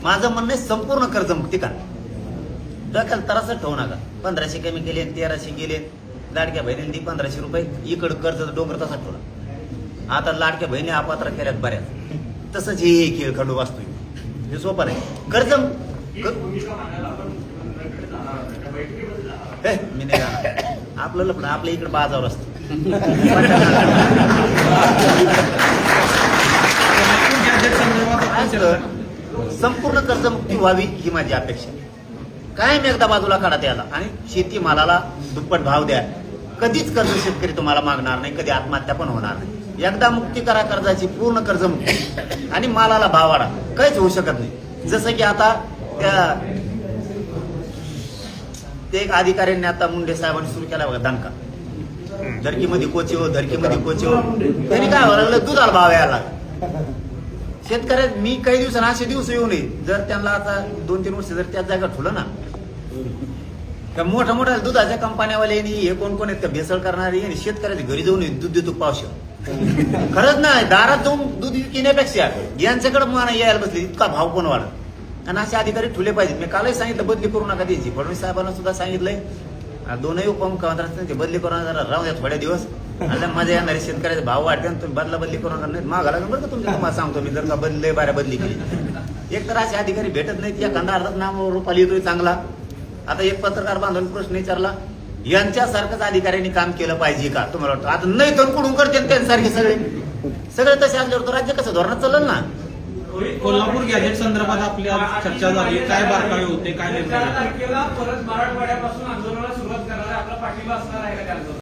माझं म्हणणं आहे संपूर्ण कर्जमुक्ती करा. डोक्याला त्रासच ठेवू नका. 1500 कमी केले, 1300 केले, लाडक्या बहिणींनी 1500 रुपये, इकडं कर्ज डोंगर तसा ठेवला. आता लाडक्या बहिणी अपात्र केल्यात बऱ्याच. तसंच हे खेळ खंडू वाचतोय. हे सोपं नाही. कर्ज मी नाही जाणार. आपलं लपडं आपल्या इकडे बाजावर असतं. संपूर्ण कर्जमुक्ती व्हावी ही माझी अपेक्षा. कायम एकदा बाजूला काढा त्याला आणि शेती मालाला दुप्पट भाव द्या. कधीच कर्ज शेतकरी तुम्हाला मागणार नाही, कधी आत्महत्या पण होणार नाही. एकदा मुक्ती करा कर्जाची, पूर्ण कर्जमुक्ती, आणि मालाला भाव वाढा. काहीच होऊ शकत नाही. जसं की आता ते एक अधिकाऱ्यांनी आता मुंडे साहेबांनी सुरू केला बघा दणका. धरकीमध्ये कोचिव, धरकीमध्ये कोचिव. त्यांनी काय व्हायला लागलं, दुधाला भाव यायला लागला. शेतकऱ्या मी काही दिवसांना असे दिवस येऊ नये जर त्यांना आता 2-3 वर्ष जर त्याच जागा ठेवलं ना, त्या मोठ्या मोठ्या दुधाच्या कंपन्यावाल्यांनी हे कोण कोण आहेत भेसळ करणारी आणि शेतकऱ्याच्या घरी जाऊन दूध देतो पावशे. खरंच नाही, दारात जाऊन दूध घेण्यापेक्षा यांच्याकडे मला यायला बसले, इतका भाव पण वाढत. आणि असे अधिकारी ठुले पाहिजेत. मी कालही सांगितलं बदली करू नका द्यायची. फडणवीस साहेबांना सुद्धा सांगितलंय, 2 उपमुख्यमंत्र्यांचे बदली करू नका, राहू द्या थोड्या दिवस. आता मजा येणारे शेतकऱ्याचे भाव वाढते तुम्ही बदली करू नका. नाही मागायला बरं का तुमच्या, तुम्हाला सांगतो मी, जर का बदली बाऱ्या बदली केली. एक तर असे अधिकारी भेटत नाहीत. एखादा अर्धात नाम रुपाली येतोय चांगला. आता एक पत्रकार बांधून प्रश्न विचारला, यांच्यासारखंच अधिकाऱ्यांनी काम केलं पाहिजे का तुम्हाला वाटतं? आता नाही तर कुठून करते त्यांच्यासारखे सगळे तसे असल्यावर तो राज्य कसं धोरणात चालेल ना. कोल्हापूर गॅजेट संदर्भात आपली चर्चा झाली. काय बारकावे होते, काय निर्णय? परत मराठवाड्यापासून आंदोलनाला सुरुवात करणार, आपला पाठिंबा असणार आहे का?